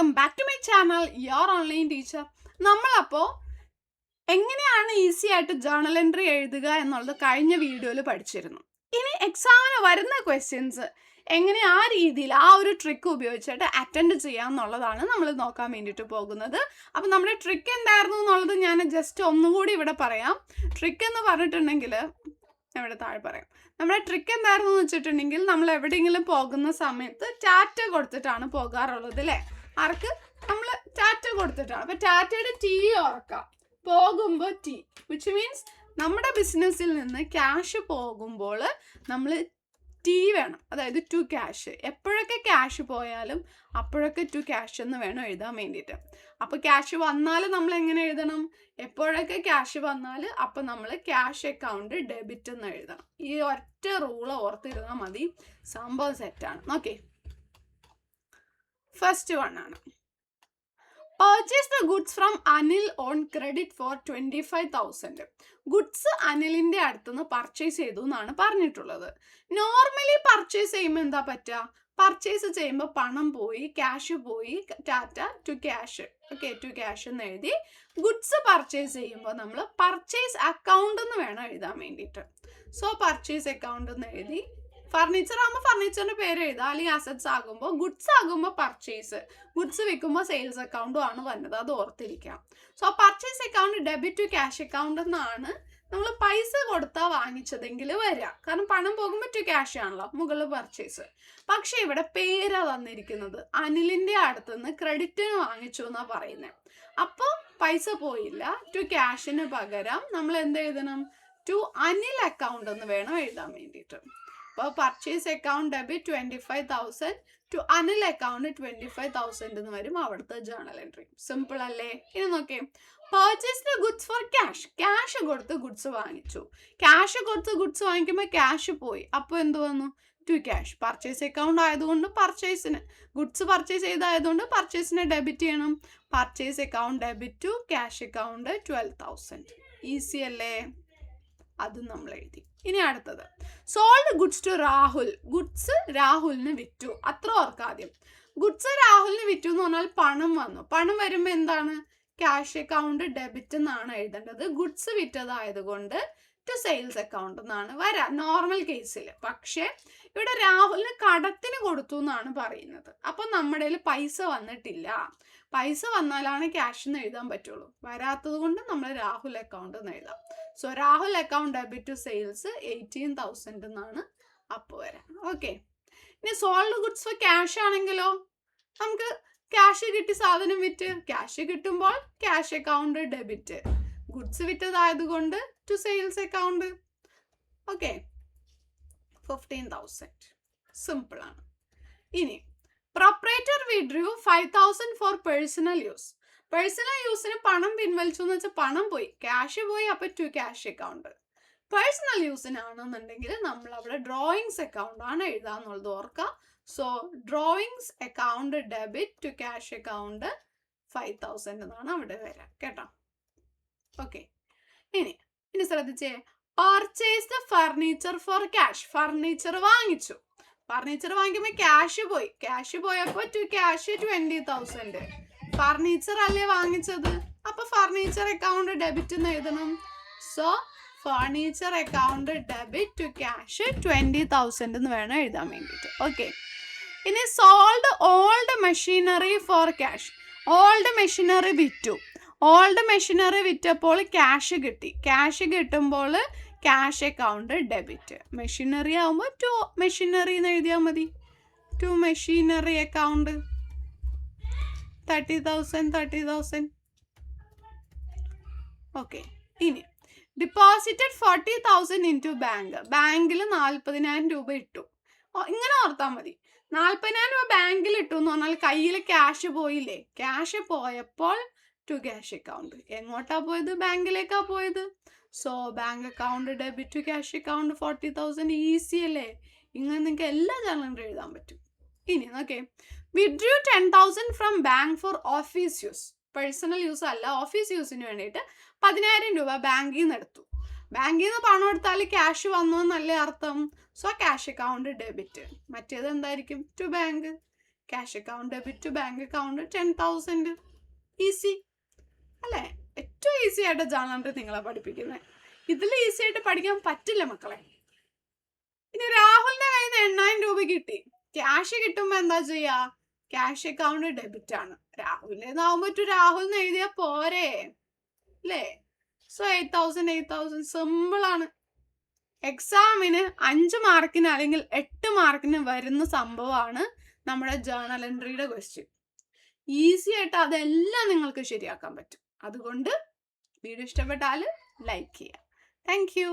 Welcome back to my channel your online teacher. നമ്മളപ്പോൾ എങ്ങനെയാണ് easy ആയിട്ട് ജേർണൽ എൻട്രി എഴുതുക എന്നുള്ളത് കഴിഞ്ഞ വീഡിയോയിൽ പഠിച്ചിരുന്നു. ഇനി എക്സാമിന് വരുന്ന ക്വസ്റ്റ്യൻസ് എങ്ങനെ ആ രീതിയിൽ ആ ഒരു ട്രിക്ക് ഉപയോഗിച്ചിട്ട് അറ്റൻഡ് ചെയ്യാം എന്നുള്ളതാണ് നമ്മൾ നോക്കാൻ വേണ്ടിയിട്ട് പോകുന്നത്. അപ്പം നമ്മുടെ ട്രിക്ക് എന്തായിരുന്നു എന്നുള്ളത് ഞാൻ ജസ്റ്റ് ഒന്നുകൂടി ഇവിടെ പറയാം. ട്രിക്ക് എന്ന് പറഞ്ഞിട്ടുണ്ടെങ്കിൽ ഇവിടെ താഴെ പറയാം. നമ്മുടെ ട്രിക്ക് എന്തായിരുന്നു എന്ന് വെച്ചിട്ടുണ്ടെങ്കിൽ, നമ്മൾ എവിടെയെങ്കിലും പോകുന്ന സമയത്ത് ടാറ്റ കൊടുത്തിട്ടാണ് പോകാറുള്ളത് അല്ലേ? ആർക്ക്? നമ്മൾ ടാറ്റ കൊടുത്തിട്ടാണ്. അപ്പം ടാറ്റയുടെ ടി ഓർക്കാം, പോകുമ്പോൾ ടി, വിച്ച് മീൻസ് നമ്മുടെ ബിസിനസ്സിൽ നിന്ന് ക്യാഷ് പോകുമ്പോൾ നമ്മൾ ടി വേണം, അതായത് ടു ക്യാഷ്. എപ്പോഴൊക്കെ ക്യാഷ് പോയാലും അപ്പോഴൊക്കെ ടു ക്യാഷ് എന്ന് വേണം എഴുതാൻ വേണ്ടിയിട്ട്. അപ്പോൾ ക്യാഷ് വന്നാൽ നമ്മൾ എങ്ങനെ എഴുതണം? എപ്പോഴൊക്കെ ക്യാഷ് വന്നാൽ അപ്പം നമ്മൾ ക്യാഷ് അക്കൗണ്ട് ഡെബിറ്റ് എന്ന് എഴുതണം. ഈ ഒറ്റ റൂള് ഓർത്തിരുന്നാൽ മതി, സംഭവം സെറ്റാണ്. ഓക്കെ, ഫസ്റ്റ് വൺ ആണ് purchase the goods from Anil on credit for 25,000. Goods അനിലിന്റെ അടുത്തുനിന്ന് പർച്ചേസ് ചെയ്തു എന്നാണ് പറഞ്ഞിട്ടുള്ളത്. നോർമലി പർച്ചേസ് ചെയ്യുമ്പോൾ എന്താ പറ്റുക? പർച്ചേസ് ചെയ്യുമ്പോൾ പണം പോയി, ക്യാഷ് പോയി, ടാറ്റ to cash, okay, to cash എന്ന് എഴുതി. ഗുഡ്സ് പർച്ചേസ് ചെയ്യുമ്പോൾ നമ്മൾ പർച്ചേസ് അക്കൗണ്ട് എന്ന് വേണം എഴുതാൻ വേണ്ടിയിട്ട്. സോ പർച്ചേസ് അക്കൗണ്ട് എന്ന് എഴുതി. ഫർണിച്ചർ ആകുമ്പോൾ ഫർണിച്ചറിന്റെ പേര് എഴുതാം, അല്ലെങ്കിൽ അസറ്റ്സ് ആകുമ്പോൾ, ഗുഡ്സ് ആകുമ്പോൾ പർച്ചേസ്, ഗുഡ്സ് വിൽക്കുമ്പോൾ സെയിൽസ് അക്കൗണ്ടും ആണ് വന്നത്, അത് ഓർത്തിരിക്കാം. So purchase account debit to cash account എന്നാണ് നമ്മൾ പൈസ കൊടുത്താൽ വാങ്ങിച്ചതെങ്കിൽ വരിക. കാരണം പണം പോകുമ്പോൾ ടു ക്യാഷ് ആണല്ലോ, മുകളിൽ പർച്ചേസ്. പക്ഷെ ഇവിടെ പേരാ തന്നിരിക്കുന്നത്, അനിലിന്റെ അടുത്തുനിന്ന് ക്രെഡിറ്റിന് വാങ്ങിച്ചു എന്നാ പറയുന്നത്. അപ്പോൾ പൈസ പോയില്ല, ടു ക്യാഷിന് പകരം നമ്മൾ എന്ത് എഴുതണം? ടു അനിൽ അക്കൗണ്ട് എന്ന് വേണം എഴുതാൻ വേണ്ടിയിട്ട്. അപ്പോൾ purchase account debit 25,000 to Anil account 25,000 എന്ന് വരും അവിടുത്തെ ജേർണൽ എൻട്രി. സിമ്പിൾ അല്ലേ? ഇനി നോക്കേ, purchase the goods for cash. Cash കൊടുത്ത് ഗുഡ്സ് വാങ്ങിച്ചു. ക്യാഷ് കൊടുത്ത് ഗുഡ്സ് വാങ്ങിക്കുമ്പോൾ ക്യാഷ് പോയി, അപ്പോൾ എന്ത് വന്നു? To cash. പർച്ചേസ് അക്കൗണ്ട് ആയതുകൊണ്ട് പർച്ചേസിന്, ഗുഡ്സ് പർച്ചേസ് ചെയ്തായതുകൊണ്ട് പർച്ചേസിനെ ഡെബിറ്റ് ചെയ്യണം. Purchase account debit to cash account 12,000. Easy അല്ലേ? അതും നമ്മൾ എഴുതി. ഇനി അടുത്തത്, sold goods to Rahul. Goods രാഹുലിന് വിറ്റു, അത്ര ഓർക്കാദ്യം. ഗുഡ്സ് രാഹുലിന് വിറ്റു എന്ന് പറഞ്ഞാൽ പണം വന്നു. പണം വരുമ്പോൾ എന്താണ്? ക്യാഷ് അക്കൗണ്ട് ഡെബിറ്റ് എന്നാണ് എഴുതേണ്ടത്. ഗുഡ്സ് വിറ്റതായതുകൊണ്ട് ടു സെയിൽസ് അക്കൗണ്ട് എന്നാണ് വരാം നോർമൽ കേസിൽ. പക്ഷേ ഇവിടെ രാഹുലിന് കടത്തിന് കൊടുത്തു എന്നാണ് പറയുന്നത്. അപ്പം നമ്മുടെ കയ്യിൽ പൈസ വന്നിട്ടില്ല. പൈസ വന്നാലാണ് ക്യാഷ് എന്ന് എഴുതാൻ പറ്റുള്ളൂ. വരാത്തത് കൊണ്ട് നമ്മൾ രാഹുൽ അക്കൗണ്ട് എന്ന് എഴുതാം. So Rahul account debit to sales 18,000 എന്നാണ് അപ്പോൾ വരാം. ഓക്കെ, ഇനി സോൾഡ് ഗുഡ്സ് ഫോർ ക്യാഷ് ആണെങ്കിലോ, നമുക്ക് ക്യാഷ് കിട്ടി, സാധനം വിറ്റ്, ക്യാഷ് കിട്ടുമ്പോൾ ക്യാഷ് അക്കൗണ്ട് ഡെബിറ്റ്, ഗുഡ്സ് വിറ്റതായതുകൊണ്ട് to sales account. Okay, 15,000. Simple ആണ്. ഇനി proprietor withdrew 5,000 for personal use. Personal യൂസിന് പണം പിൻവലിച്ചു എന്ന് വെച്ചാൽ പണം പോയി, ക്യാഷ് പോയി, അപ്പോൾ ടു ക്യാഷ് അക്കൗണ്ട്. പേഴ്സണൽ യൂസിനാണെന്നുണ്ടെങ്കിൽ നമ്മൾ അവിടെ ഡ്രോയിങ്സ് അക്കൗണ്ട് ആണ് എഴുതാന്നുള്ളത് ഓർക്കാം. So drawings account debit to cash account 5,000 എന്നാണ് അവിടെ വരാം കേട്ടോ. ഓക്കെ, ഇനി ശ്രദ്ധിച്ചേ, purchase the furniture for cash. Furniture വാങ്ങിച്ചു. ഫർണിച്ചർ വാങ്ങിക്കുമ്പോൾ ക്യാഷ് പോയി, ക്യാഷ് പോയപ്പോൾ ടു ക്യാഷ് 20,000. ഫർണിച്ചർ അല്ലേ വാങ്ങിച്ചത്, അപ്പൊ ഫർണിച്ചർ അക്കൗണ്ട് ഡെബിറ്റ് എന്ന് എഴുതണം. So furniture account debit to cash 20,000 എന്ന് വേണം എഴുതാൻ വേണ്ടിയിട്ട്. ഓക്കെ, ഇനി sold old machinery for cash. Old machinery വിറ്റു. ഓൾഡ് മെഷീനറി വിറ്റപ്പോൾ ക്യാഷ് കിട്ടി. ക്യാഷ് കിട്ടുമ്പോൾ ക്യാഷ് അക്കൗണ്ട് ഡെബിറ്റ്. മെഷീനറി ആകുമ്പോൾ ടു മെഷീനറി എന്ന് എഴുതിയാൽ മതി. To machinery account 30,000. ഓക്കെ, ഇനി ഡിപ്പോസിറ്റഡ് 40,000 ഇൻ ടു ബാങ്ക്. ബാങ്കിൽ 40,000 രൂപ ഇട്ടു. ഇങ്ങനെ ഓർത്താൽ മതി. 40,000 രൂപ ബാങ്കിൽ ഇട്ടു എന്ന് പറഞ്ഞാൽ കയ്യിൽ ക്യാഷ് പോയില്ലേ? ക്യാഷ് പോയപ്പോൾ ടു ക്യാഷ് അക്കൗണ്ട്. എങ്ങോട്ടാ പോയത്? ബാങ്കിലേക്കാ പോയത്. So bank account debit to cash account 40,000. Easy അല്ലേ? ഇങ്ങനെ നിങ്ങൾക്ക് എല്ലാ ജേർണലും എഴുതാൻ പറ്റും. ഇനി okay, withdrew 10,000 from bank for office use. Personal use അല്ല, ഓഫീസ് യൂസിന് വേണ്ടിയിട്ട് 10,000 രൂപ ബാങ്കിൽ നിന്ന് എടുത്തു. ബാങ്കിൽ നിന്ന് പണം എടുത്താൽ ക്യാഷ് വന്നു എന്നല്ലേ അർത്ഥം. So cash account debit. മറ്റേത് എന്തായിരിക്കും? To bank. Cash account debit to bank account 10,000. Easy അല്ലേ? ഏറ്റവും ഈസി ആയിട്ട് ജേർണൽ എൻട്രി നിങ്ങളെ പഠിപ്പിക്കുന്നത്. ഇതിൽ ഈസി ആയിട്ട് പഠിക്കാൻ പറ്റില്ല മക്കളെ. ഇനി രാഹുലിന്റെ കയ്യിൽ നിന്ന് 8,000 രൂപ കിട്ടി. ക്യാഷ് കിട്ടുമ്പോ എന്താ ചെയ്യാ? ക്യാഷ് അക്കൗണ്ട് ഡെബിറ്റ് ആണ്. രാഹുലിനാവുമ്പോ രാഹുൽ എന്ന് എഴുതിയാ പോരെ അല്ലേ? സോ 8,000 സിമ്പിൾ ആണ്. എക്സാമിന് 5 മാർക്കിന് അല്ലെങ്കിൽ 8 മാർക്കിന് വരുന്ന സംഭവമാണ് നമ്മുടെ ജേർണൽ എൻട്രിയുടെ ക്വസ്റ്റ്യൻ. ഈസി ആയിട്ട് അതെല്ലാം നിങ്ങൾക്ക് ശരിയാക്കാൻ പറ്റും. അതുകൊണ്ട് വീഡിയോ ഇഷ്ടപ്പെട്ടാൽ ലൈക്ക് ചെയ്യുക. Thank you.